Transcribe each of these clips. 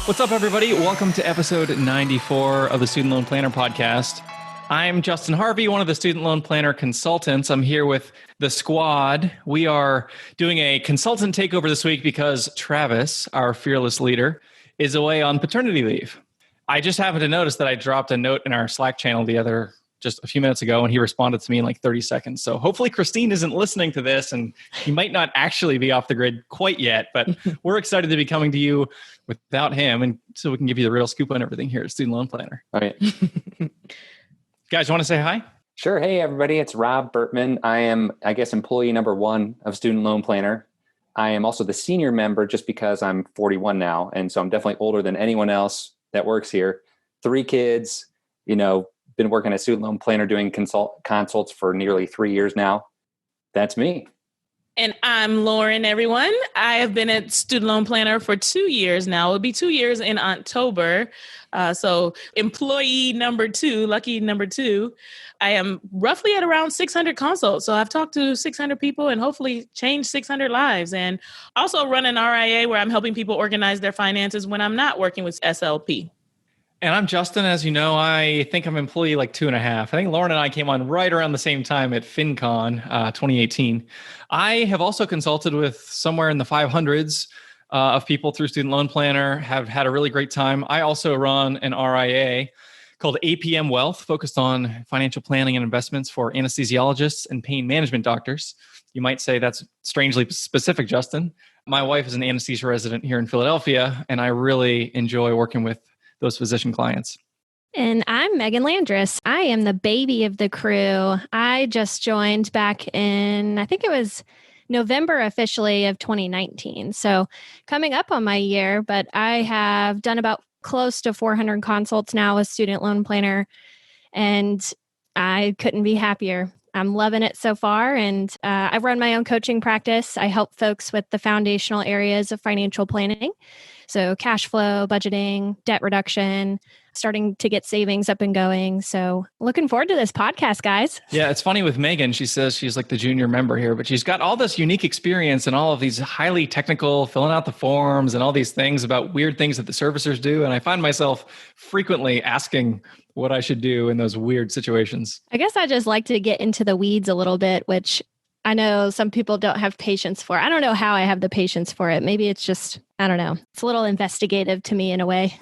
What's up, everybody? Welcome to episode 94 of the Student Loan Planner podcast. I'm Justin Harvey, one of the Student Loan Planner consultants. I'm here with the squad. We are doing a consultant takeover this week because Travis, our fearless leader, is away on paternity leave. I just happened to notice that I dropped a note in our Slack channel just a few minutes ago, and he responded to me in like 30 seconds. So hopefully Christine isn't listening to this, and he might not actually be off the grid quite yet, but we're excited to be coming to you without him, and so we can give you the real scoop on everything here at Student Loan Planner. All right. Guys, want to say hi? Sure. Hey, everybody. It's Rob Bertman. I am, employee number 1 of Student Loan Planner. I am also the senior member just because I'm 41 now. And so I'm definitely older than anyone else that works here. 3 kids, been working at Student Loan Planner doing consults for nearly 3 years now. That's me. And I'm Lauren, everyone. I have been at Student Loan Planner for 2 years now. It'll be 2 years in October. So employee number 2, lucky number 2. I am roughly at around 600 consults. So I've talked to 600 people and hopefully changed 600 lives. And also run an RIA where I'm helping people organize their finances when I'm not working with SLP. And I'm Justin. As you know, I think I'm employee like 2.5. I think Lauren and I came on right around the same time at FinCon 2018. I have also consulted with somewhere in the 500s of people through Student Loan Planner, have had a really great time. I also run an RIA called APM Wealth, focused on financial planning and investments for anesthesiologists and pain management doctors. You might say that's strangely specific, Justin. My wife is an anesthesia resident here in Philadelphia, and I really enjoy working with those physician clients. And I'm Megan Landris. I am the baby of the crew. I just joined back in, I think it was November officially of 2019. So coming up on my year, but I have done about close to 400 consults now with Student Loan Planner, and I couldn't be happier. I'm loving it so far. And I run my own coaching practice. I help folks with the foundational areas of financial planning. So cash flow, budgeting, debt reduction, starting to get savings up and going. So looking forward to this podcast, guys. Yeah, it's funny with Megan. She says she's like the junior member here, but she's got all this unique experience and all of these highly technical, filling out the forms and all these things about weird things that the servicers do. And I find myself frequently asking what I should do in those weird situations. I guess I just like to get into the weeds a little bit, which I know some people don't have patience for. I don't know how I have the patience for it. Maybe it's just, I don't know. It's a little investigative to me in a way.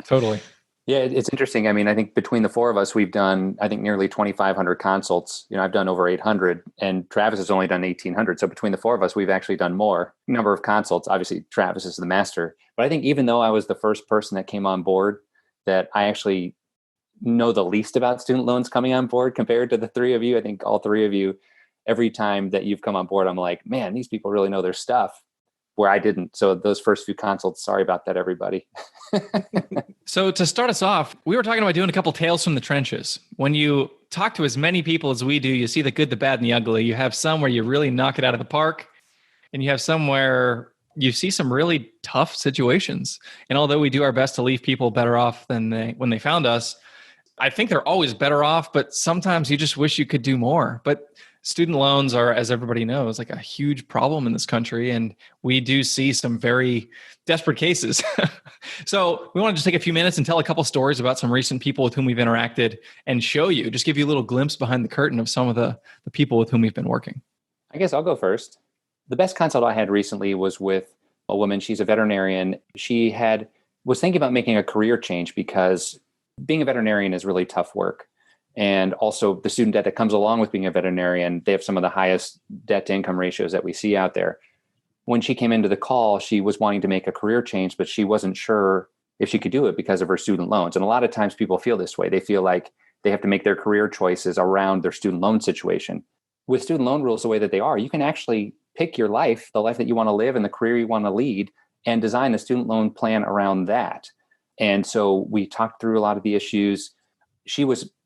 Totally. Yeah, it's interesting. I mean, I think between the 4 of us, we've done, nearly 2,500 consults. I've done over 800, and Travis has only done 1,800. So between the 4 of us, we've actually done more number of consults. Obviously, Travis is the master. But I think even though I was the first person that came on board, that I actually know the least about student loans coming on board compared to the 3 of you. I think all 3 of you, every time that you've come on board, I'm like, man, these people really know their stuff, where I didn't. So those first few consults, sorry about that, everybody. So to start us off, we were talking about doing a couple tales from the trenches. When you talk to as many people as we do, you see the good, the bad, and the ugly. You have some where you really knock it out of the park, and you have some where you see some really tough situations. And although we do our best to leave people better off than when they found us, I think they're always better off, but sometimes you just wish you could do more. But student loans are, as everybody knows, like a huge problem in this country. And we do see some very desperate cases. So we want to just take a few minutes and tell a couple stories about some recent people with whom we've interacted and just give you a little glimpse behind the curtain of some of the people with whom we've been working. I guess I'll go first. The best consult I had recently was with a woman. She's a veterinarian. She was thinking about making a career change because being a veterinarian is really tough work. And also the student debt that comes along with being a veterinarian, they have some of the highest debt to income ratios that we see out there. When she came into the call, she was wanting to make a career change, but she wasn't sure if she could do it because of her student loans. And a lot of times people feel this way. They feel like they have to make their career choices around their student loan situation. With student loan rules the way that they are, you can actually pick your life, the life that you want to live and the career you want to lead, and design a student loan plan around that. And so we talked through a lot of the issues. She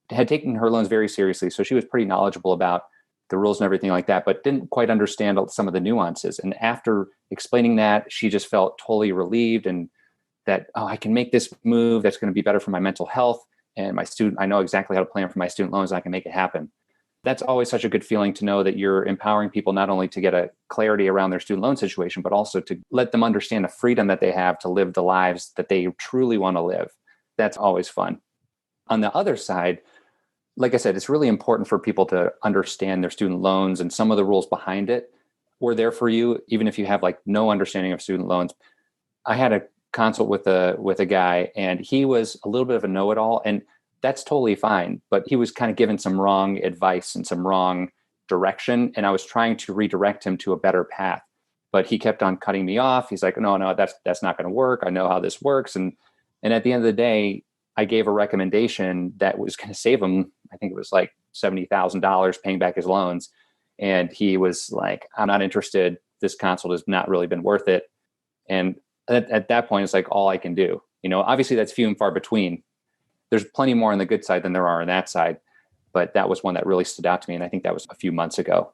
had taken her loans very seriously. So she was pretty knowledgeable about the rules and everything like that, but didn't quite understand some of the nuances. And after explaining that, she just felt totally relieved and that, I can make this move that's going to be better for my mental health and my student. I know exactly how to plan for my student loans. And I can make it happen. That's always such a good feeling to know that you're empowering people not only to get a clarity around their student loan situation, but also to let them understand the freedom that they have to live the lives that they truly want to live. That's always fun. On the other side, like I said, it's really important for people to understand their student loans and some of the rules behind it. We're there for you, even if you have like no understanding of student loans. I had a consult with a guy, and he was a little bit of a know-it-all, and that's totally fine. But he was kind of given some wrong advice and some wrong direction, and I was trying to redirect him to a better path. But he kept on cutting me off. He's like, no, that's not going to work. I know how this works. And at the end of the day, I gave a recommendation that was going to save him, I think it was like $70,000 paying back his loans. And he was like, I'm not interested. This consult has not really been worth it. And at that point, it's like all I can do. Obviously that's few and far between. There's plenty more on the good side than there are on that side. But that was one that really stood out to me. And I think that was a few months ago.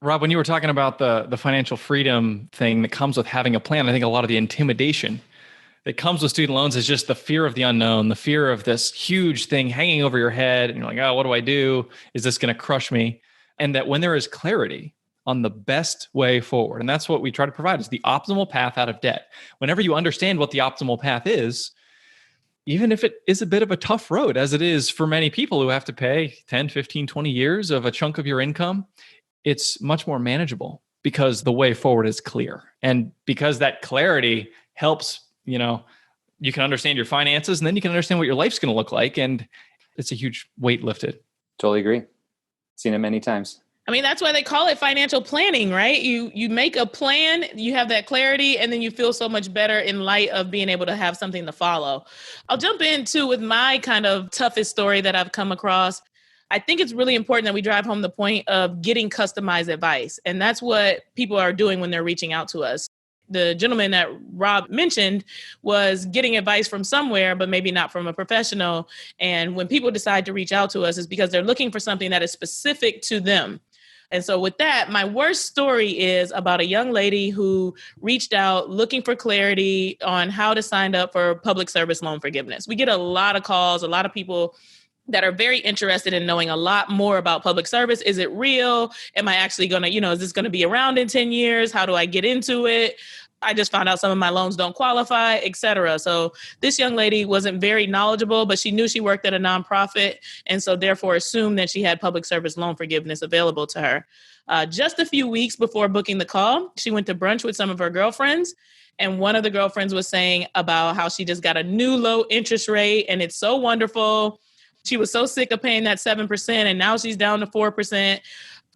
Rob, when you were talking about the financial freedom thing that comes with having a plan, I think a lot of the intimidation that comes with student loans is just the fear of the unknown, the fear of this huge thing hanging over your head. And you're like, oh, what do I do? Is this going to crush me? And that when there is clarity on the best way forward, and that's what we try to provide, is the optimal path out of debt. Whenever you understand what the optimal path is, even if it is a bit of a tough road, as it is for many people who have to pay 10, 15, 20 years of a chunk of your income, it's much more manageable because the way forward is clear. And because that clarity helps, you can understand your finances, and then you can understand what your life's going to look like. And it's a huge weight lifted. Totally agree. Seen it many times. I mean, that's why they call it financial planning, right? You make a plan, you have that clarity, and then you feel so much better in light of being able to have something to follow. I'll jump in too with my kind of toughest story that I've come across. I think it's really important that we drive home the point of getting customized advice. And that's what people are doing when they're reaching out to us. The gentleman that Rob mentioned was getting advice from somewhere, but maybe not from a professional. And when people decide to reach out to us, it's because they're looking for something that is specific to them. And so with that, my worst story is about a young lady who reached out looking for clarity on how to sign up for public service loan forgiveness. We get a lot of calls, a lot of people that are very interested in knowing a lot more about public service. Is it real? Am I actually going to, is this going to be around in 10 years? How do I get into it? I just found out some of my loans don't qualify, et cetera. So this young lady wasn't very knowledgeable, but she knew she worked at a nonprofit, and so therefore assumed that she had public service loan forgiveness available to her. Just a few weeks before booking the call, she went to brunch with some of her girlfriends, and one of the girlfriends was saying about how she just got a new low interest rate, and it's so wonderful. She was so sick of paying that 7%, and now she's down to 4%.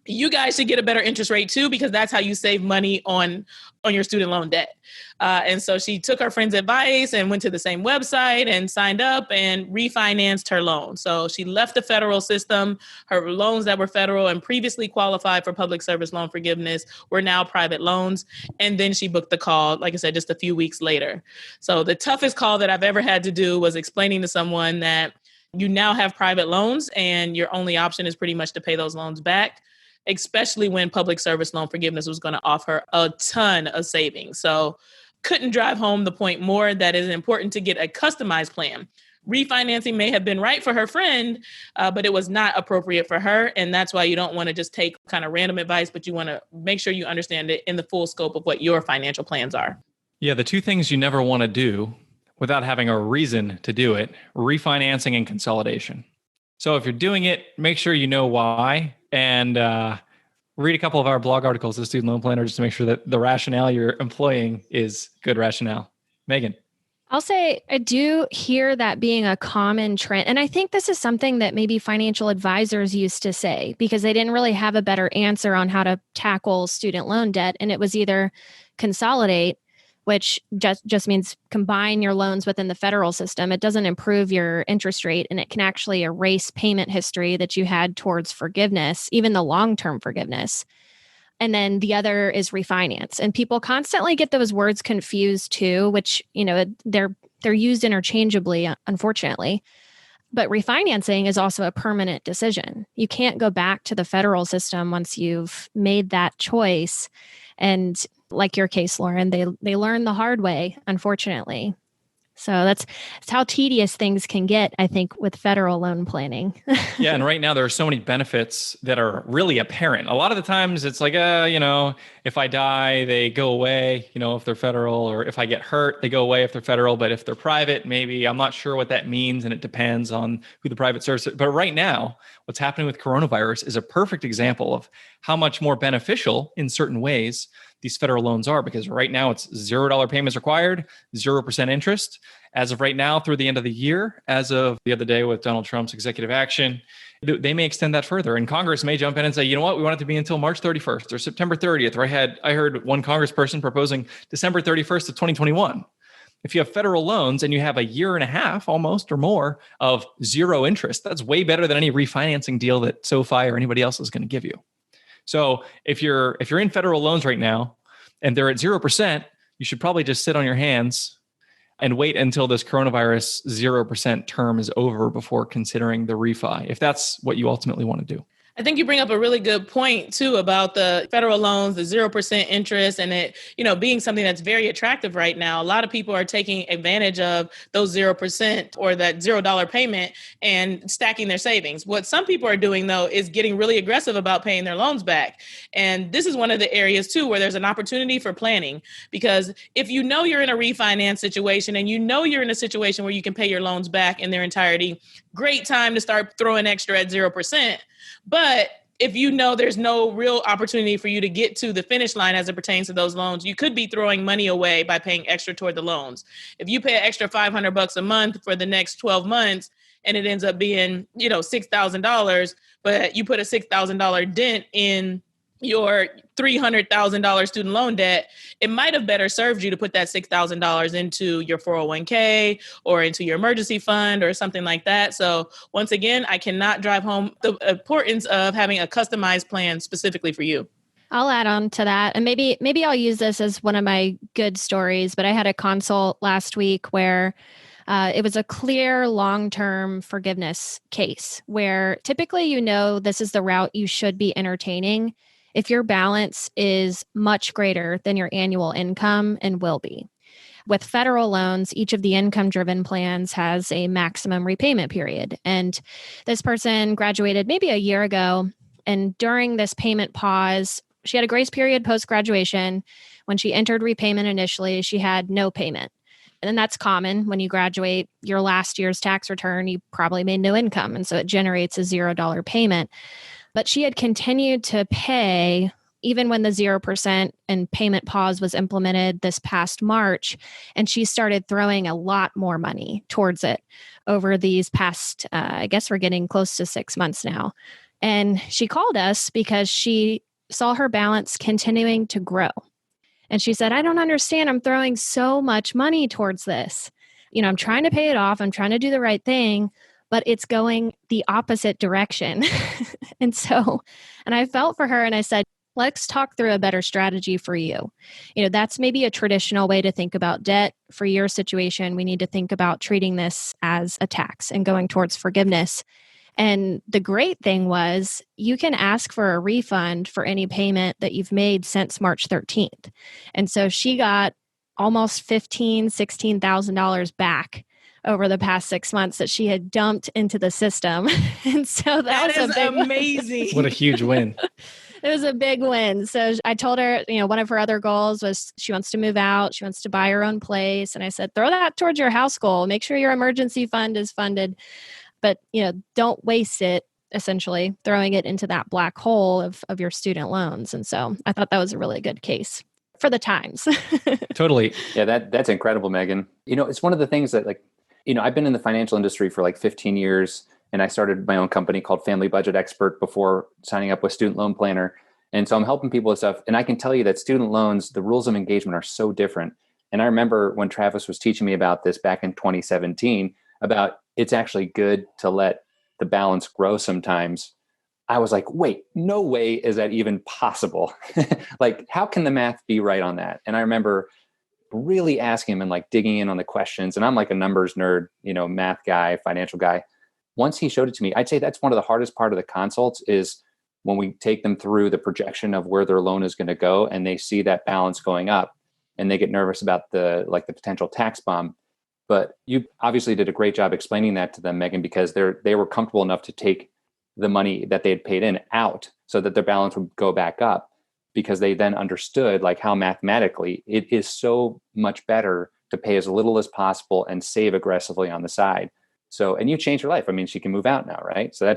You guys should get a better interest rate too, because that's how you save money on your student loan debt. And so she took her friend's advice and went to the same website and signed up and refinanced her loan. So she left the federal system. Her loans that were federal and previously qualified for public service loan forgiveness were now private loans. And then she booked the call, like I said, just a few weeks later. So the toughest call that I've ever had to do was explaining to someone that you now have private loans and your only option is pretty much to pay those loans back, especially when public service loan forgiveness was going to offer a ton of savings. So couldn't drive home the point more that it is important to get a customized plan. Refinancing may have been right for her friend, but it was not appropriate for her. And that's why you don't want to just take kind of random advice, but you want to make sure you understand it in the full scope of what your financial plans are. Yeah, the two things you never want to do without having a reason to do it: refinancing and consolidation. So if you're doing it, make sure you know why, and read a couple of our blog articles as a student loan planner just to make sure that the rationale you're employing is good rationale. Megan. I'll say I do hear that being a common trend. And I think this is something that maybe financial advisors used to say because they didn't really have a better answer on how to tackle student loan debt. And it was either consolidate, which just means combine your loans within the federal system. It doesn't improve your interest rate, and it can actually erase payment history that you had towards forgiveness, even the long-term forgiveness. And then the other is refinance. And people constantly get those words confused too, which, they're used interchangeably, unfortunately. But refinancing is also a permanent decision. You can't go back to the federal system once you've made that choice. And like your case, Lauren, they learn the hard way, unfortunately. So that's how tedious things can get, I think, with federal loan planning. Yeah. And right now there are so many benefits that are really apparent. A lot of the times it's like, if I die, they go away, if they're federal, or if I get hurt, they go away if they're federal. But if they're private, maybe I'm not sure what that means. And it depends on who the private service is. But right now, what's happening with coronavirus is a perfect example of how much more beneficial in certain ways these federal loans are, because right now it's $0 payments required, 0% interest. As of right now, through the end of the year, as of the other day with Donald Trump's executive action, they may extend that further. And Congress may jump in and say, you know what, we want it to be until March 31st or September 30th. Or I heard one congressperson proposing December 31st of 2021. If you have federal loans and you have a year and a half almost or more of zero interest, that's way better than any refinancing deal that SoFi or anybody else is going to give you. So if you're in federal loans right now and they're at 0%, you should probably just sit on your hands and wait until this coronavirus 0% term is over before considering the refi, if that's what you ultimately want to do. I think you bring up a really good point too about the federal loans, the 0% interest, and it, being something that's very attractive right now. A lot of people are taking advantage of those 0% or that $0 payment and stacking their savings. What some people are doing though is getting really aggressive about paying their loans back. And this is one of the areas too where there's an opportunity for planning, because if you're in a refinance situation and you're in a situation where you can pay your loans back in their entirety, great time to start throwing extra at 0%. But if there's no real opportunity for you to get to the finish line as it pertains to those loans, you could be throwing money away by paying extra toward the loans. If you pay an extra $500 a month for the next 12 months and it ends up being, $6,000, but you put a $6,000 dent in your $300,000 student loan debt, it might have better served you to put that $6,000 into your 401k or into your emergency fund or something like that. So once again, I cannot drive home the importance of having a customized plan specifically for you. I'll add on to that. And maybe I'll use this as one of my good stories, but I had a consult last week where it was a clear long-term forgiveness case where typically, this is the route you should be entertaining if your balance is much greater than your annual income and will be. With federal loans, each of the income-driven plans has a maximum repayment period. And this person graduated maybe a year ago. And during this payment pause, she had a grace period post-graduation. When she entered repayment initially, she had no payment. And that's common. When you graduate your last year's tax return, you probably made no income. And so it generates a $0 payment. But she had continued to pay even when the 0% and payment pause was implemented this past March. And she started throwing a lot more money towards it over these past, I guess we're getting close to 6 months now. And she called us because she saw her balance continuing to grow. And she said, I don't understand. I'm throwing so much money towards this. I'm trying to pay it off. I'm trying to do the right thing, but it's going the opposite direction. And I felt for her and I said, let's talk through a better strategy for you. That's maybe a traditional way to think about debt. For your situation, we need to think about treating this as a tax and going towards forgiveness. And the great thing was you can ask for a refund for any payment that you've made since March 13th. And so she got almost $15,000, $16,000 back over the past 6 months that she had dumped into the system. And so that was amazing. What a huge win. It was a big win. So I told her, one of her other goals was she wants to move out. She wants to buy her own place. And I said, throw that towards your house goal. Make sure your emergency fund is funded. But, don't waste it, essentially, throwing it into that black hole of your student loans. And so I thought that was a really good case for the times. Totally. Yeah, that's incredible, Megan. It's one of the things that I've been in the financial industry for 15 years, and I started my own company called Family Budget Expert before signing up with Student Loan Planner. And so I'm helping people with stuff. And I can tell you that student loans, the rules of engagement are so different. And I remember when Travis was teaching me about this back in 2017, about it's actually good to let the balance grow sometimes. I was like, wait, no way is that even possible. How can the math be right on that? And I remember really asking him and digging in on the questions. And I'm a numbers nerd, math guy, financial guy. Once he showed it to me, I'd say that's one of the hardest part of the consults is when we take them through the projection of where their loan is going to go and they see that balance going up and they get nervous about the potential tax bomb. But you obviously did a great job explaining that to them, Megan, because they were comfortable enough to take the money that they had paid in out so that their balance would go back up, because they then understood like how mathematically it is so much better to pay as little as possible and save aggressively on the side. So, and you changed her life. I mean, she can move out now, right? So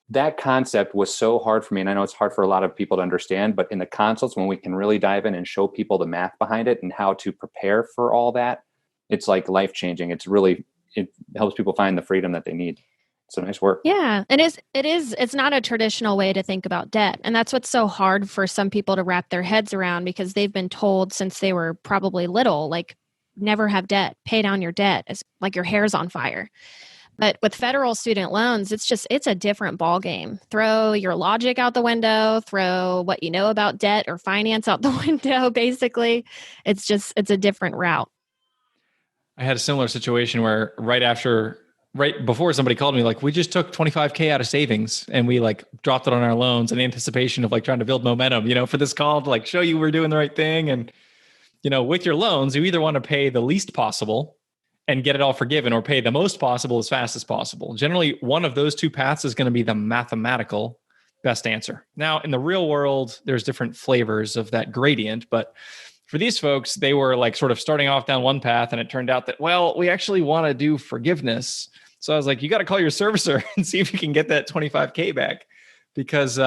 that concept was so hard for me. And I know it's hard for a lot of people to understand, but in the consults, when we can really dive in and show people the math behind it and how to prepare for all that, it's like life-changing. It helps people find the freedom that they need. So nice work. Yeah. And it's not a traditional way to think about debt. And that's what's so hard for some people to wrap their heads around, because they've been told since they were probably little, like, never have debt, pay down your debt. It's like your hair's on fire. But with federal student loans, it's a different ballgame. Throw your logic out the window, throw what you know about debt or finance out the window, basically. It's a different route. I had a similar situation where right before somebody called me, like, we just took $25K out of savings and we like dropped it on our loans in anticipation of like trying to build momentum, for this call to like show you we're doing the right thing. And, with your loans, you either want to pay the least possible and get it all forgiven, or pay the most possible as fast as possible. Generally, one of those two paths is going to be the mathematical best answer. Now, in the real world, there's different flavors of that gradient, but for these folks, they were like sort of starting off down one path, and it turned out that, well, we actually want to do forgiveness. So I was like, you got to call your servicer and see if you can get that $25K back, because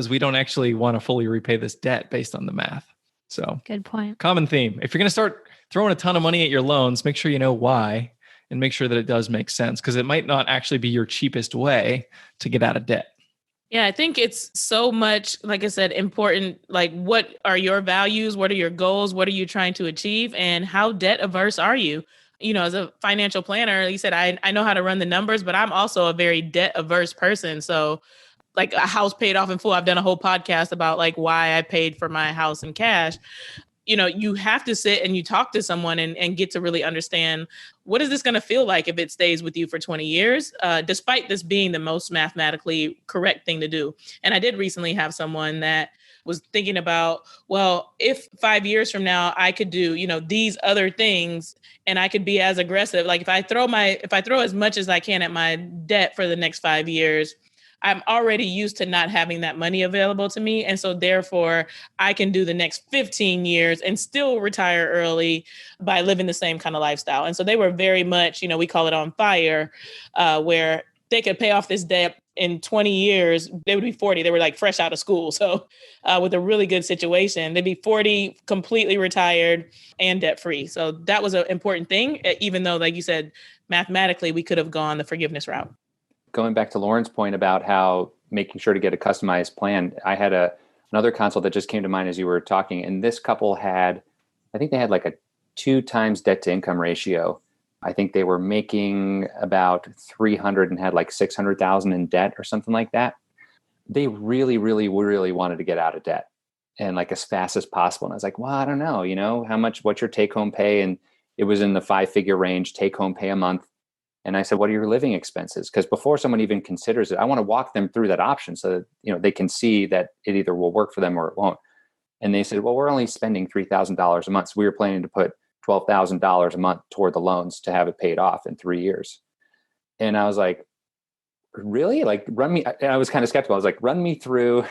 we don't actually want to fully repay this debt based on the math. So good point. Common theme. If you're going to start throwing a ton of money at your loans, make sure you know why and make sure that it does make sense, because it might not actually be your cheapest way to get out of debt. Yeah, I think it's so much, like I said, important. Like, what are your values? What are your goals? What are you trying to achieve? And how debt averse are you? As a financial planner, like you said, I know how to run the numbers, but I'm also a very debt averse person. So like a house paid off in full, I've done a whole podcast about like why I paid for my house in cash. You have to sit and you talk to someone and get to really understand, what is this going to feel like if it stays with you for 20 years, despite this being the most mathematically correct thing to do. And I did recently have someone that was thinking about, well, if 5 years from now I could do, these other things and I could be as aggressive, like if I throw as much as I can at my debt for the next 5 years, I'm already used to not having that money available to me. And so therefore I can do the next 15 years and still retire early by living the same kind of lifestyle. And so they were very much, we call it on fire, where they could pay off this debt in 20 years. They would be 40. They were like fresh out of school. So with a really good situation, they'd be 40, completely retired and debt free. So that was an important thing, even though, like you said, mathematically, we could have gone the forgiveness route. Going back to Lauren's point about how making sure to get a customized plan, I had another consult that just came to mind as you were talking, and this couple I think they had like a 2 times debt to income ratio. I think they were making about 300 and had like 600,000 in debt or something like that. They really, really, really wanted to get out of debt and like as fast as possible. And I was like, well, I don't know, what's your take home pay? And it was in the 5-figure range, take home pay a month. And I said, what are your living expenses? Because before someone even considers it, I want to walk them through that option so that, they can see that it either will work for them or it won't. And they said, well, we're only spending $3,000 a month. So we were planning to put $12,000 a month toward the loans to have it paid off in 3 years. And I was like, really? Like, run me. And I was kind of skeptical. I was like, run me through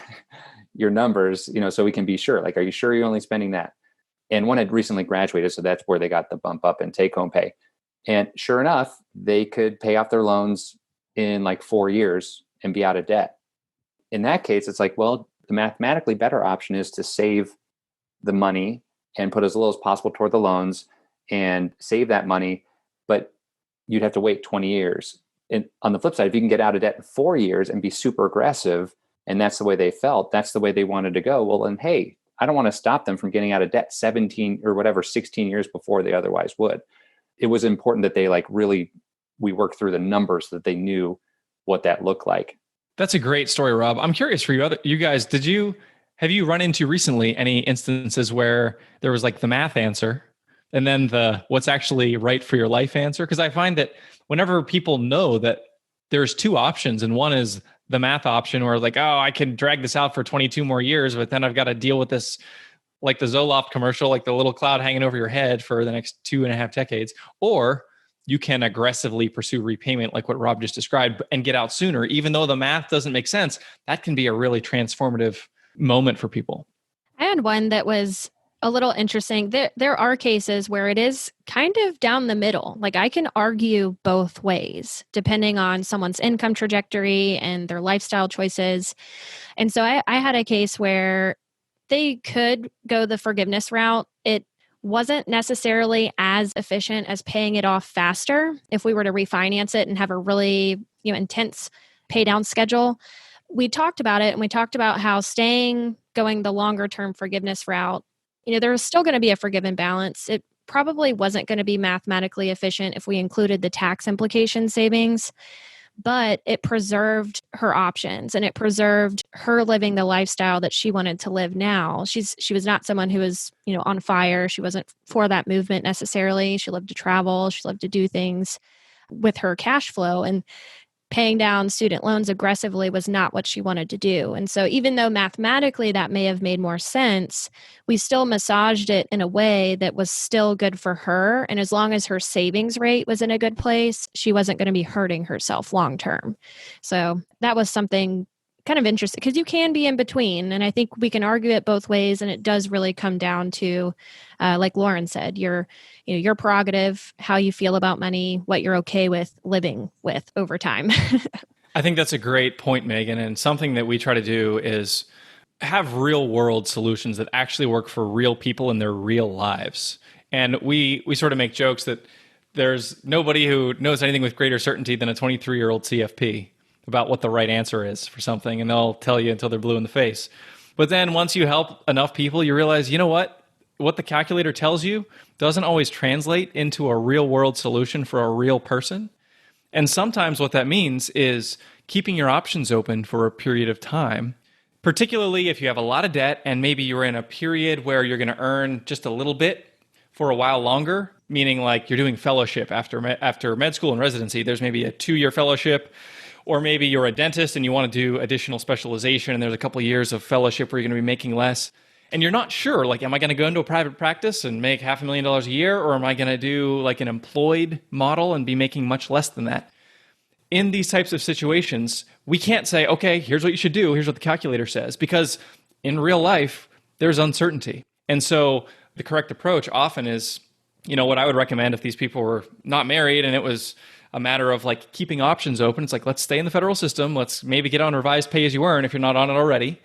your numbers, so we can be sure. Like, are you sure you're only spending that? And one had recently graduated. So that's where they got the bump up in take home pay. And sure enough, they could pay off their loans in like 4 years and be out of debt. In that case, it's like, well, the mathematically better option is to save the money and put as little as possible toward the loans and save that money. But you'd have to wait 20 years. And on the flip side, if you can get out of debt in 4 years and be super aggressive, and that's the way they felt, that's the way they wanted to go, well, then, hey, I don't want to stop them from getting out of debt 17 or whatever, 16 years before they otherwise would. It was important that they we worked through the numbers so that they knew what that looked like. That's a great story, Rob. I'm curious for you guys, have you run into recently any instances where there was like the math answer and then the what's actually right for your life answer? Because I find that whenever people know that there's 2 options and one is the math option, or like, oh, I can drag this out for 22 more years, but then I've got to deal with this like the Zoloft commercial, like the little cloud hanging over your head for the next 2.5 decades, or you can aggressively pursue repayment like what Rob just described and get out sooner. Even though the math doesn't make sense, that can be a really transformative moment for people. I had one that was a little interesting. There are cases where it is kind of down the middle. Like I can argue both ways depending on someone's income trajectory and their lifestyle choices. And so I had a case where they could go the forgiveness route. It wasn't necessarily as efficient as paying it off faster if we were to refinance it and have a really intense pay down schedule. We talked about it, and we talked about how going the longer term forgiveness route, there was still going to be a forgiven balance. It probably wasn't going to be mathematically efficient if we included the tax implication savings, but it preserved her options and it preserved her living the lifestyle that she wanted to live now. She was not someone who was, on fire. She wasn't for that movement necessarily. She loved to travel. She loved to do things with her cash flow, and paying down student loans aggressively was not what she wanted to do. And so even though mathematically that may have made more sense, we still massaged it in a way that was still good for her. And as long as her savings rate was in a good place, she wasn't going to be hurting herself long term. So that was something kind of interesting, because you can be in between. And I think we can argue it both ways. And it does really come down to, like Lauren said, your prerogative, how you feel about money, what you're okay with living with over time. I think that's a great point, Megan. And something that we try to do is have real world solutions that actually work for real people in their real lives. And we sort of make jokes that there's nobody who knows anything with greater certainty than a 23-year-old CFP about what the right answer is for something, and they'll tell you until they're blue in the face. But then once you help enough people, you realize, what the calculator tells you doesn't always translate into a real world solution for a real person. And sometimes what that means is keeping your options open for a period of time, particularly if you have a lot of debt and maybe you're in a period where you're going to earn just a little bit for a while longer, meaning like you're doing fellowship after med school and residency. There's maybe a 2-year fellowship. Or maybe you're a dentist and you want to do additional specialization and there's a couple of years of fellowship where you're going to be making less. And you're not sure, like, am I going to go into a private practice and make $500,000 a year? Or am I going to do like an employed model and be making much less than that? In these types of situations, we can't say, okay, here's what you should do. Here's what the calculator says. Because in real life, there's uncertainty. And so the correct approach often is, what I would recommend if these people were not married and it was a matter of like keeping options open. It's like, let's stay in the federal system. Let's maybe get on revised pay as you earn if you're not on it already.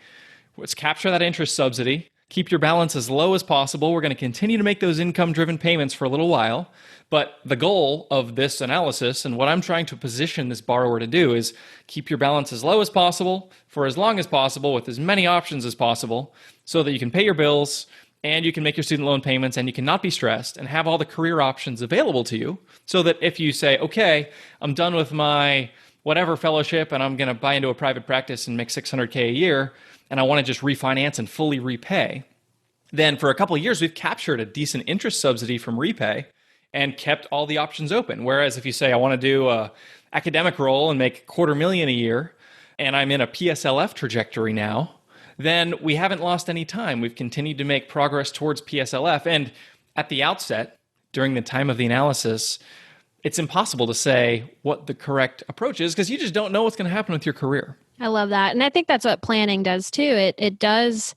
Let's capture that interest subsidy. Keep your balance as low as possible. We're going to continue to make those income-driven payments for a little while. But the goal of this analysis and what I'm trying to position this borrower to do is keep your balance as low as possible for as long as possible with as many options as possible so that you can pay your bills and you can make your student loan payments and you cannot be stressed and have all the career options available to you so that if you say, okay, I'm done with my whatever fellowship and I'm going to buy into a private practice and make $600K a year and I want to just refinance and fully repay, then for a couple of years, we've captured a decent interest subsidy from repay and kept all the options open. Whereas if you say, I want to do a academic role and make $250,000 a year and I'm in a PSLF trajectory now, then we haven't lost any time. We've continued to make progress towards PSLF. And at the outset, during the time of the analysis, it's impossible to say what the correct approach is because you just don't know what's going to happen with your career. I love that. And I think that's what planning does too. It does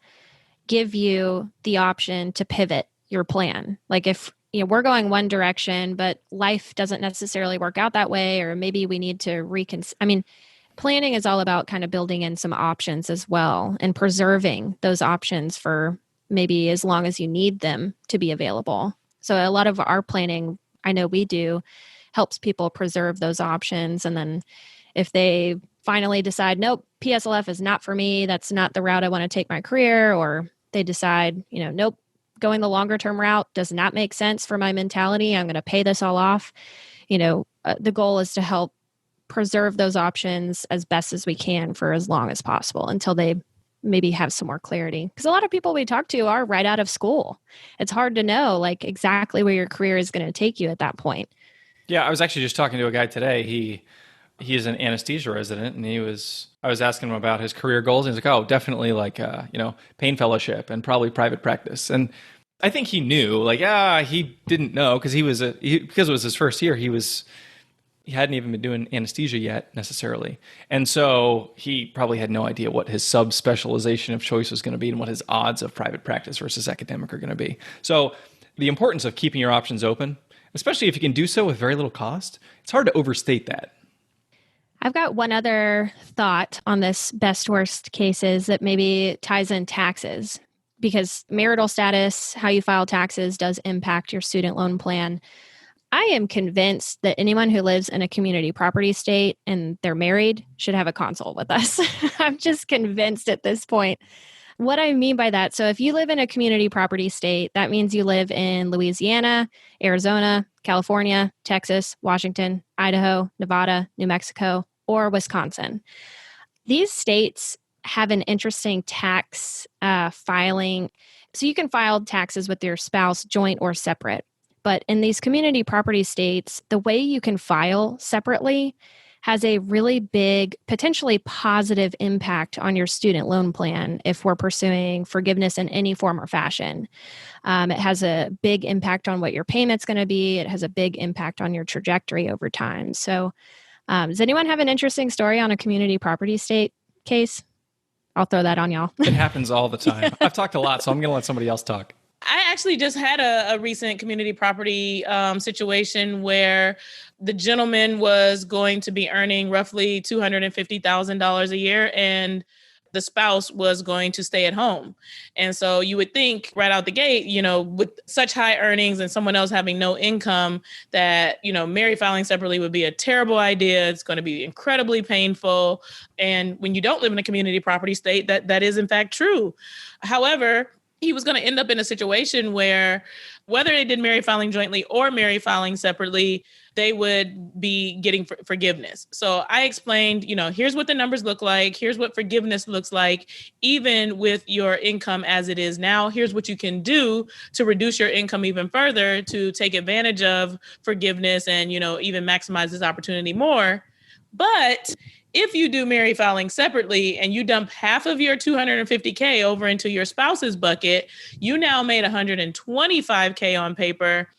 give you the option to pivot your plan. Like if we're going one direction, but life doesn't necessarily work out that way, or maybe we need to planning is all about kind of building in some options as well and preserving those options for maybe as long as you need them to be available. So a lot of our planning, I know we do, helps people preserve those options. And then if they finally decide, nope, PSLF is not for me, that's not the route I want to take my career, or they decide, nope, going the longer term route does not make sense for my mentality, I'm going to pay this all off. The goal is to help preserve those options as best as we can for as long as possible until they maybe have some more clarity. Because a lot of people we talk to are right out of school. It's hard to know like exactly where your career is going to take you at that point. Yeah, I was actually just talking to a guy today. He He's an anesthesia resident, and I was asking him about his career goals, and he's like, oh, definitely like, pain fellowship and probably private practice. And I think he knew, like, he didn't know because because it was his first year, he hadn't even been doing anesthesia yet necessarily. And so he probably had no idea what his subspecialization of choice was going to be and what his odds of private practice versus academic are going to be. So the importance of keeping your options open, especially if you can do so with very little cost, it's hard to overstate that. I've got one other thought on this best worst cases that maybe ties in taxes, because marital status, how you file taxes, does impact your student loan plan. I am convinced that anyone who lives in a community property state and they're married should have a consult with us. I'm just convinced at this point. What I mean by that, so if you live in a community property state, that means you live in Louisiana, Arizona, California, Texas, Washington, Idaho, Nevada, New Mexico, or Wisconsin. These states have an interesting tax filing. So you can file taxes with your spouse, joint or separate. But in these community property states, the way you can file separately has a really big, potentially positive impact on your student loan plan if we're pursuing forgiveness in any form or fashion. It has a big impact on what your payment's going to be. It has a big impact on your trajectory over time. So does anyone have an interesting story on a community property state case? I'll throw that on y'all. It happens all the time. I've talked a lot, so I'm going to let somebody else talk. I actually just had a recent community property situation where the gentleman was going to be earning roughly $250,000 a year, and the spouse was going to stay at home. And so you would think right out the gate, with such high earnings and someone else having no income, that, married filing separately would be a terrible idea. It's going to be incredibly painful. And when you don't live in a community property state, that is in fact true. However, he was going to end up in a situation where whether they did married filing jointly or married filing separately, they would be getting forgiveness. So I explained, here's what the numbers look like. Here's what forgiveness looks like. Even with your income as it is now, here's what you can do to reduce your income even further to take advantage of forgiveness and, even maximize this opportunity more. But if you do married filing separately and you dump half of your $250K over into your spouse's bucket, you now made $125K on paper.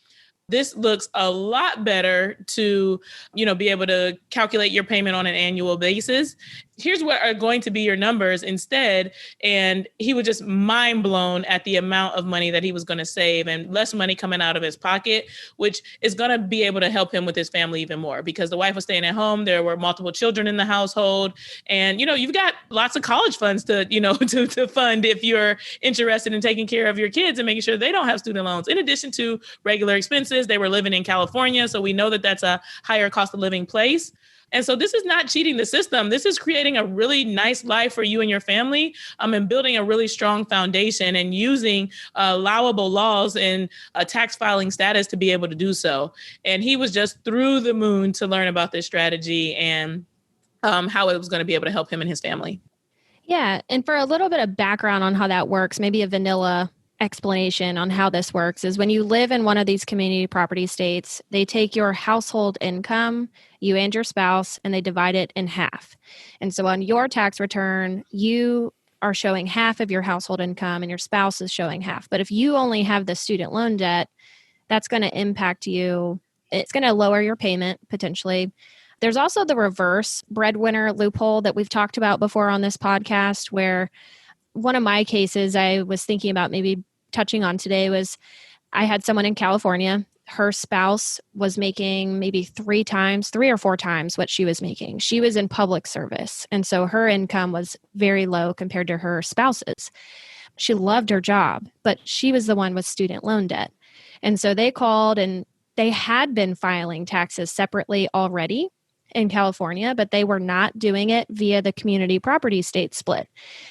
This looks a lot better to, be able to calculate your payment on an annual basis. Here's what are going to be your numbers instead. And he was just mind blown at the amount of money that he was going to save and less money coming out of his pocket, which is going to be able to help him with his family even more because the wife was staying at home. There were multiple children in the household. And, you've got lots of college funds to, to fund if you're interested in taking care of your kids and making sure they don't have student loans. In addition to regular expenses, they were living in California. So we know that that's a higher cost of living place. And so this is not cheating the system. This is creating a really nice life for you and your family, and building a really strong foundation and using allowable laws and a tax filing status to be able to do so. And he was just through the moon to learn about this strategy and how it was going to be able to help him and his family. Yeah. And for a little bit of background on how that works, maybe a vanilla explanation on how this works is when you live in one of these community property states, they take your household income, you and your spouse, and they divide it in half. And so on your tax return, you are showing half of your household income and your spouse is showing half. But if you only have the student loan debt, that's going to impact you. It's going to lower your payment potentially. There's also the reverse breadwinner loophole that we've talked about before on this podcast, where one of my cases I was thinking about maybe touching on today was I had someone in California. Her spouse was making maybe 3 or 4 times what she was making. She was in public service. And so her income was very low compared to her spouse's. She loved her job, but she was the one with student loan debt. And so they called and they had been filing taxes separately already in California, but they were not doing it via the community property state split.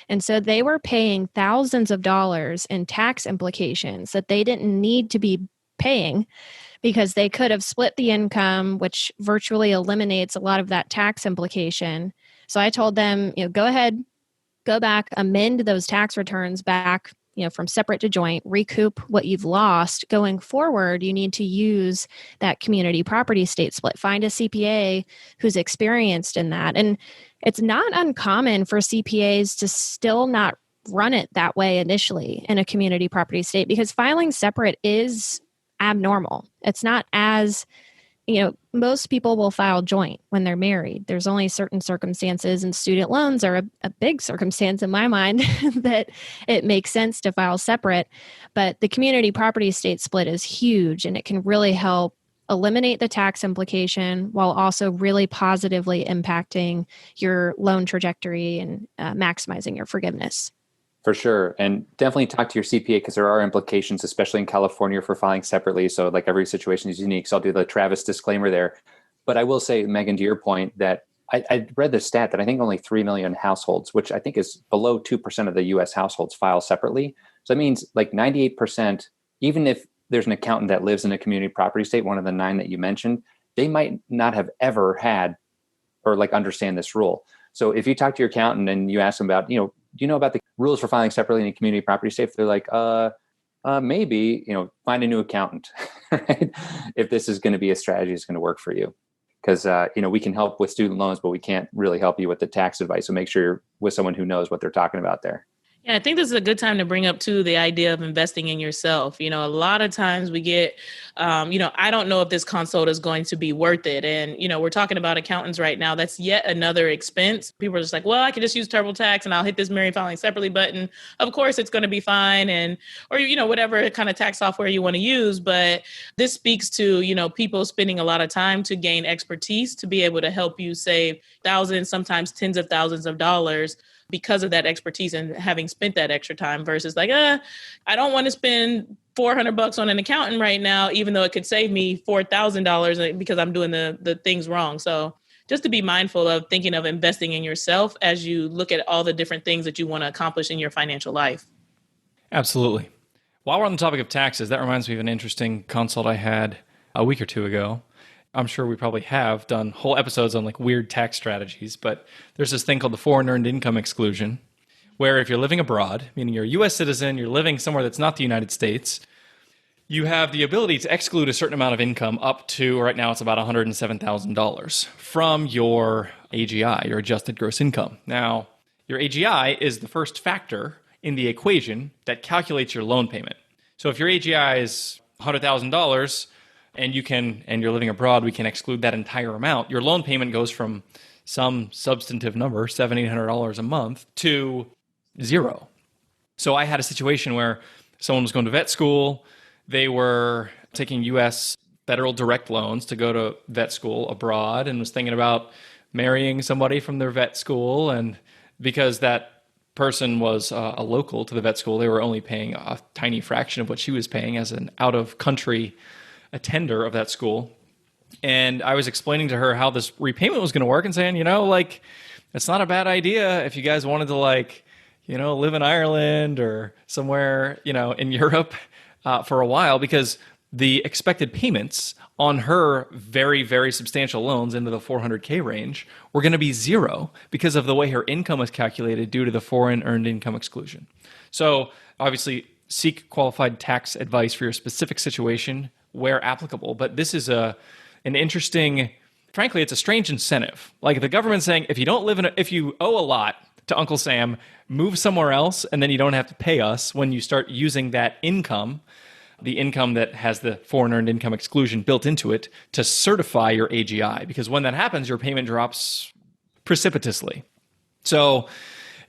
And so they were paying thousands of dollars in tax implications that they didn't need to be paying because they could have split the income, which virtually eliminates a lot of that tax implication. So I told them, go ahead, go back, amend those tax returns back from separate to joint, recoup what you've lost. Going forward, you need to use that community property state split. Find a CPA who's experienced in that. And it's not uncommon for CPAs to still not run it that way initially in a community property state, because filing separate is abnormal. It's not as, most people will file joint when they're married. There's only certain circumstances, and student loans are a big circumstance in my mind that it makes sense to file separate. But the community property state split is huge, and it can really help eliminate the tax implication while also really positively impacting your loan trajectory and maximizing your forgiveness. For sure. And definitely talk to your CPA, because there are implications, especially in California, for filing separately. So like every situation is unique. So I'll do the Travis disclaimer there. But I will say, Megan, to your point, that I read the stat that I think only 3 million households, which I think is below 2% of the US households, file separately. So that means like 98%, even if there's an accountant that lives in a community property state, one of the 9 that you mentioned, they might not have ever had or like understand this rule. So if you talk to your accountant and you ask them about, do you know about the rules for filing separately in a community property state? They're like, maybe, find a new accountant, right? If this is going to be a strategy that's going to work for you. Because, we can help with student loans, but we can't really help you with the tax advice. So make sure you're with someone who knows what they're talking about there. Yeah, I think this is a good time to bring up, too, the idea of investing in yourself. A lot of times we get, I don't know if this consult is going to be worth it. And, we're talking about accountants right now. That's yet another expense. People are just like, well, I can just use TurboTax and I'll hit this married filing separately button. Of course, it's going to be fine. And, or, whatever kind of tax software you want to use. But this speaks to, people spending a lot of time to gain expertise to be able to help you save thousands, sometimes tens of thousands of dollars because of that expertise and having spent that extra time versus like, I don't want to spend $400 on an accountant right now, even though it could save me $4,000 because I'm doing the things wrong. So just to be mindful of thinking of investing in yourself as you look at all the different things that you want to accomplish in your financial life. Absolutely. While we're on the topic of taxes, that reminds me of an interesting consult I had a week or two ago. I'm sure we probably have done whole episodes on like weird tax strategies, but there's this thing called the foreign earned income exclusion, where if you're living abroad, meaning you're a U.S. citizen, you're living somewhere that's not the United States, you have the ability to exclude a certain amount of income up to, right now it's about $107,000 from your AGI, your adjusted gross income. Now, your AGI is the first factor in the equation that calculates your loan payment. So if your AGI is $100,000, and you're living abroad, we can exclude that entire amount. Your loan payment goes from some substantive number, $700-800 a month, to zero. So I had a situation where someone was going to vet school. They were taking U.S. federal direct loans to go to vet school abroad and was thinking about marrying somebody from their vet school. And because that person was a local to the vet school, they were only paying a tiny fraction of what she was paying as an out-of-country attender of that school. And I was explaining to her how this repayment was going to work and saying, it's not a bad idea if you guys wanted to live in Ireland or somewhere, in Europe for a while, because the expected payments on her very, very substantial loans into the 400K range were going to be zero because of the way her income was calculated due to the foreign earned income exclusion. So obviously seek qualified tax advice for your specific situation where applicable. But this is an interesting, frankly, it's a strange incentive. Like the government's saying, if you owe a lot to Uncle Sam, move somewhere else, and then you don't have to pay us when you start using that income, the income that has the foreign earned income exclusion built into it, to certify your AGI. Because when that happens, your payment drops precipitously. So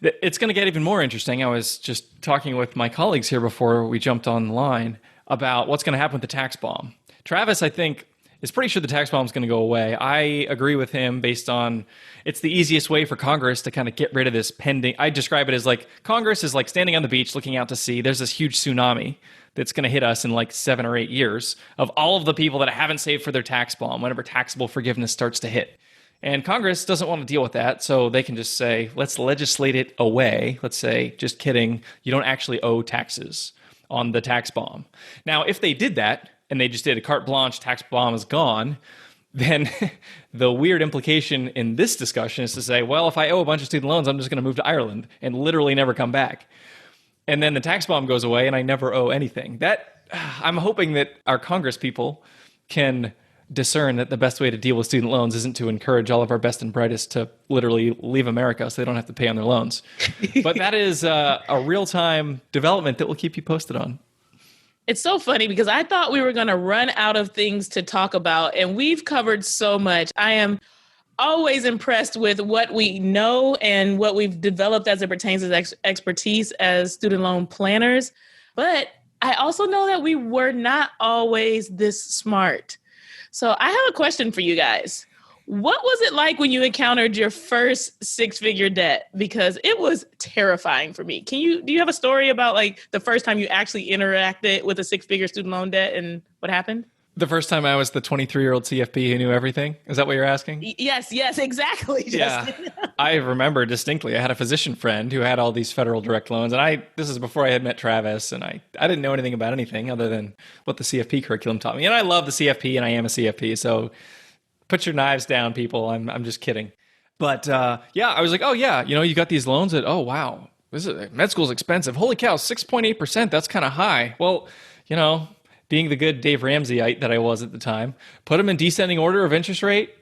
it's going to get even more interesting. I was just talking with my colleagues here before we jumped online about what's going to happen with the tax bomb. Travis, I think, is pretty sure the tax bomb is going to go away. I agree with him based on it's the easiest way for Congress to kind of get rid of this pending. I describe it as like Congress is like standing on the beach looking out to sea. There's this huge tsunami that's going to hit us in like 7 or 8 years of all of the people that haven't saved for their tax bomb whenever taxable forgiveness starts to hit. And Congress doesn't want to deal with that, so they can just say, let's legislate it away. Let's say, just kidding, you don't actually owe taxes on the tax bomb. Now, if they did that, and they just did a carte blanche, tax bomb is gone, then the weird implication in this discussion is to say, well, if I owe a bunch of student loans, I'm just going to move to Ireland and literally never come back. And then the tax bomb goes away and I never owe anything. I'm hoping that our Congress people can discern that the best way to deal with student loans isn't to encourage all of our best and brightest to literally leave America so they don't have to pay on their loans. But that is a real-time development that we'll keep you posted on. It's so funny because I thought we were going to run out of things to talk about, and we've covered so much. I am always impressed with what we know and what we've developed as it pertains to expertise as student loan planners. But I also know that we were not always this smart. So I have a question for you guys. What was it like when you encountered your first six-figure debt? Because it was terrifying for me. Do you have a story about like the first time you actually interacted with a six-figure student loan debt and what happened? The first time I was the 23-year-old CFP who knew everything? Is that what you're asking? Yes, exactly, Justin. Yeah, I remember distinctly. I had a physician friend who had all these federal direct loans, and this is before I had met Travis, and I didn't know anything about anything other than what the CFP curriculum taught me. And I love the CFP, and I am a CFP, so put your knives down, people. I'm just kidding. But yeah, I was like, oh yeah, you got these loans that, oh wow, med school's expensive. Holy cow, 6.8%, that's kind of high. Well, being the good Dave Ramseyite that I was at the time, put them in descending order of interest rate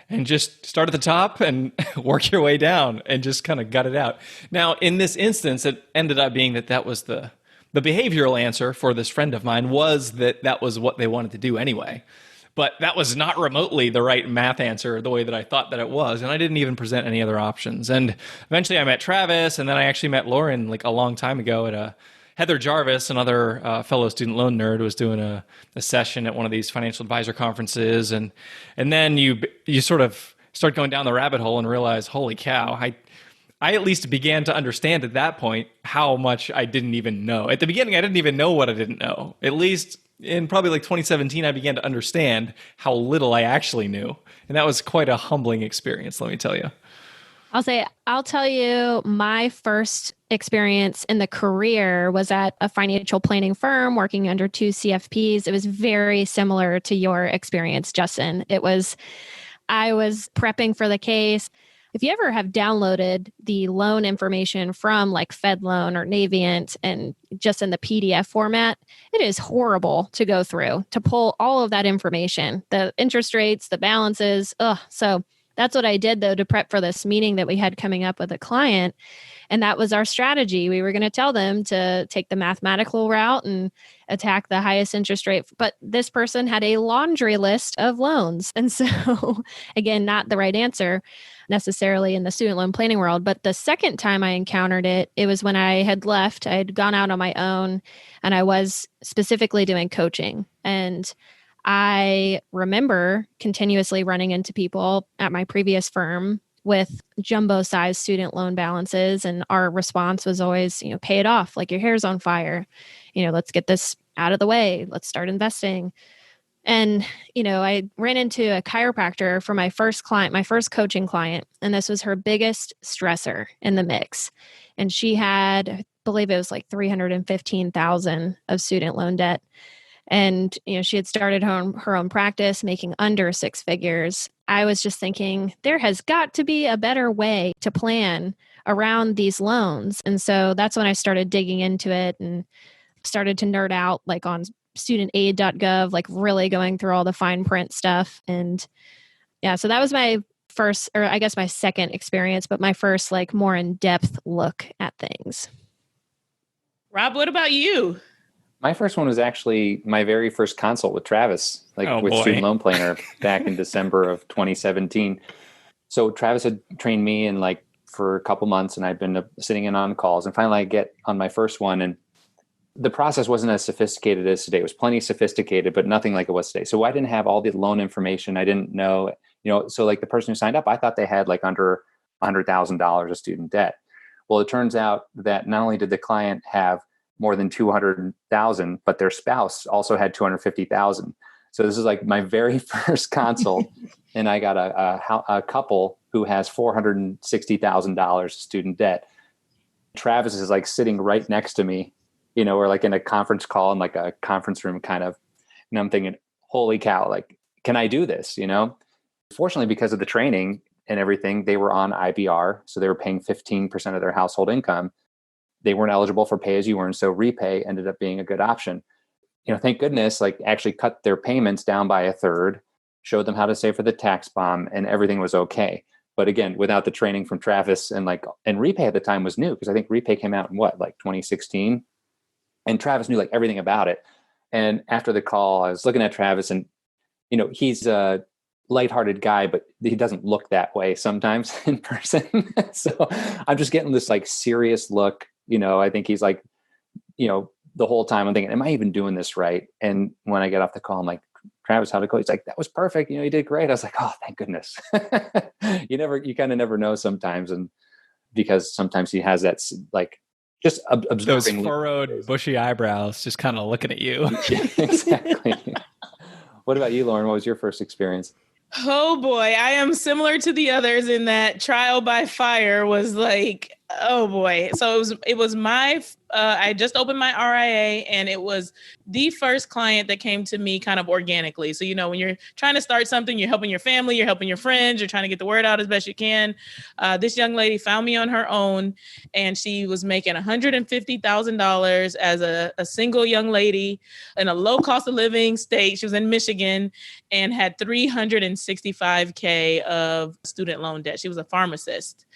and just start at the top and work your way down and just kind of gut it out. Now, in this instance, it ended up being that was the behavioral answer for this friend of mine was that was what they wanted to do anyway. But that was not remotely the right math answer the way that I thought that it was. And I didn't even present any other options. And eventually I met Travis, and then I actually met Lauren like a long time ago at Heather Jarvis, another fellow student loan nerd, was doing a session at one of these financial advisor conferences. And then you sort of start going down the rabbit hole and realize, holy cow, I at least began to understand at that point how much I didn't even know. At the beginning, I didn't even know what I didn't know. At least in probably like 2017, I began to understand how little I actually knew. And that was quite a humbling experience, let me tell you. I'll tell you, my first experience in the career was at a financial planning firm working under two CFPs. It was very similar to your experience, Justin. I was prepping for the case. If you ever have downloaded the loan information from like FedLoan or Navient and just in the PDF format, it is horrible to go through, to pull all of that information, the interest rates, the balances. So that's what I did, though, to prep for this meeting that we had coming up with a client. And that was our strategy. We were going to tell them to take the mathematical route and attack the highest interest rate. But this person had a laundry list of loans. And so, again, not the right answer necessarily in the student loan planning world. But the second time I encountered it, it was when I had left. I had gone out on my own, and I was specifically doing coaching. And I remember continuously running into people at my previous firm with jumbo-sized student loan balances. And our response was always, pay it off like your hair's on fire. Let's get this out of the way. Let's start investing. And, I ran into a chiropractor for my first client, my first coaching client. And this was her biggest stressor in the mix. And she had, I believe it was like $315,000 of student loan debt. And, she had started her own practice, making under six figures. I was just thinking, there has got to be a better way to plan around these loans. And so that's when I started digging into it and started to nerd out like on studentaid.gov, like really going through all the fine print stuff. And yeah, so that was my first, or I guess my second experience, but my first like more in-depth look at things. Rob, what about you? My first one was actually my very first consult with Travis, with Student Loan Planner back in December of 2017. So Travis had trained me in for a couple months, and I'd been sitting in on calls. And finally I get on my first one, and the process wasn't as sophisticated as today. It was plenty sophisticated, but nothing like it was today. So I didn't have all the loan information. I didn't know, so the person who signed up, I thought they had under $100,000 of student debt. Well, it turns out that not only did the client have more than 200,000, but their spouse also had 250,000. So this is my very first consult, and I got a couple who has $460,000 of student debt. Travis is sitting right next to me, we're in a conference call in a conference room kind of, and I'm thinking, holy cow, can I do this? Fortunately, because of the training and everything, they were on IBR, so they were paying 15% of their household income. they weren't eligible for pay as you earn. So repay ended up being a good option. Thank goodness, like actually cut their payments down by a third, showed them how to save for the tax bomb, and everything was okay. But again, without the training from Travis and repay at the time was new, because I think repay came out in 2016, and Travis knew like everything about it. And after the call, I was looking at Travis, and he's a lighthearted guy, but he doesn't look that way sometimes in person. So I'm just getting this like serious look. I think he's like, the whole time I'm thinking, am I even doing this right? And when I get off the call, I'm like, Travis, how'd it go? He's like, that was perfect. You did great. I was like, oh, thank goodness. You kind of never know sometimes. And because sometimes he has that like just observing those furrowed, bushy eyebrows, just kind of looking at you. Yeah, exactly. What about you, Lauren? What was your first experience? Oh boy, I am similar to the others in that trial by fire was like, oh boy. So it was my, I just opened my RIA, and it was the first client that came to me kind of organically. So, when you're trying to start something, you're helping your family, you're helping your friends, you're trying to get the word out as best you can. This young lady found me on her own, and she was making $150,000 as a single young lady in a low cost of living state. She was in Michigan and had $365K of student loan debt. She was a pharmacist.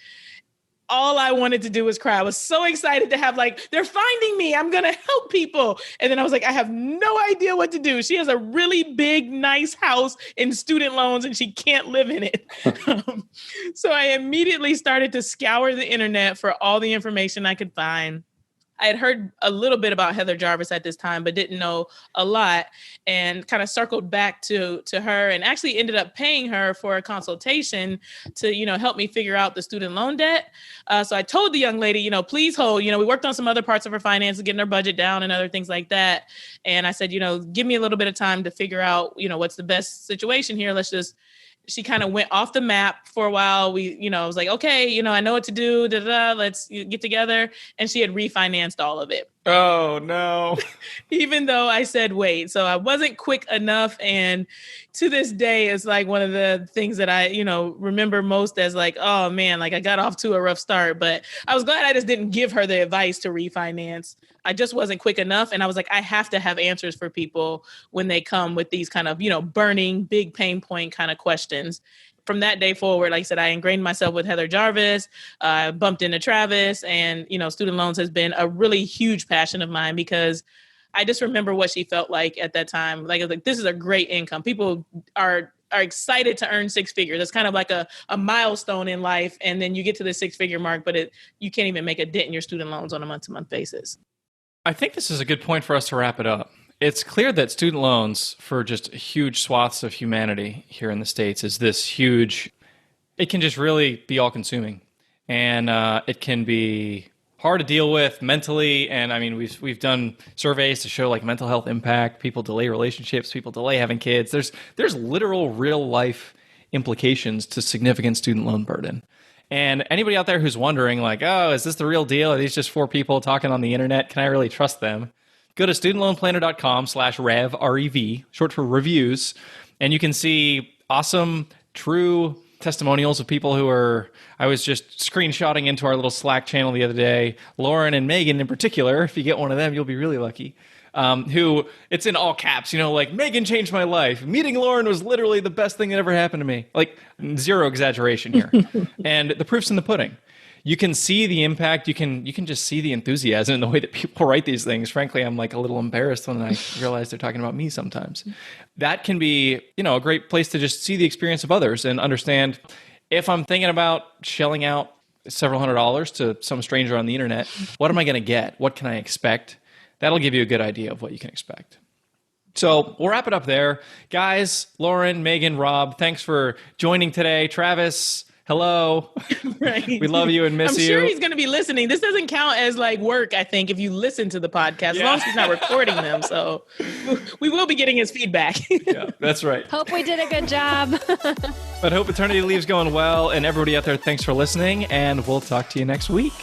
All I wanted to do was cry. I was so excited to have they're finding me. I'm going to help people. And then I was like, I have no idea what to do. She has a really big, nice house in student loans, and she can't live in it. So I immediately started to scour the internet for all the information I could find. I had heard a little bit about Heather Jarvis at this time, but didn't know a lot, and kind of circled back to her, and actually ended up paying her for a consultation to, help me figure out the student loan debt. So I told the young lady, please hold, we worked on some other parts of her finances, getting her budget down and other things like that. And I said, give me a little bit of time to figure out, what's the best situation here. She kind of went off the map for a while. I was like, okay, I know what to do. Let's get together. And she had refinanced all of it. Oh, no. Even though I said, wait. So I wasn't quick enough. And to this day, it's like one of the things that I, remember most as like, oh man, I got off to a rough start, but I was glad I just didn't give her the advice to refinance. I just wasn't quick enough. And I was like, I have to have answers for people when they come with these kind of, burning big pain point kind of questions. From that day forward, like I said, I ingrained myself with Heather Jarvis, bumped into Travis, and, student loans has been a really huge passion of mine, because I just remember what she felt like at that time. Like, I was like, this is a great income. People are excited to earn six figures. It's kind of like a milestone in life. And then you get to the 6-figure mark, but you can't even make a dent in your student loans on a month-to-month basis. I think this is a good point for us to wrap it up. It's clear that student loans for just huge swaths of humanity here in the States is this huge, it can just really be all consuming. And it can be hard to deal with mentally. And I mean, we've done surveys to show mental health impact. People delay relationships, people delay having kids. There's literal real life implications to significant student loan burden. And anybody out there who's wondering oh, is this the real deal? Are these just 4 people talking on the internet? Can I really trust them? Go to studentloanplanner.com/rev, R-E-V, short for reviews, and you can see awesome, true testimonials of people who I was just screenshotting into our little Slack channel the other day. Lauren and Megan in particular, if you get one of them, you'll be really lucky. Who, it's in all caps, Megan changed my life. Meeting Lauren was literally the best thing that ever happened to me. Zero exaggeration here. And the proof's in the pudding. You can see the impact. You can just see the enthusiasm in the way that people write these things. Frankly, I'm a little embarrassed when I realize they're talking about me sometimes. That can be, a great place to just see the experience of others and understand if I'm thinking about shelling out several $100s to some stranger on the internet, what am I going to get? What can I expect? That'll give you a good idea of what you can expect. So we'll wrap it up there. Guys, Lauren, Megan, Rob, thanks for joining today. Travis, hello. Right. We love you and miss you. I'm sure he's going to be listening. This doesn't count as work, I think, if you listen to the podcast, as long as he's not recording them. So we will be getting his feedback. Yeah, that's right. Hope we did a good job. But hope Paternity Leave's going well. And everybody out there, thanks for listening. And we'll talk to you next week.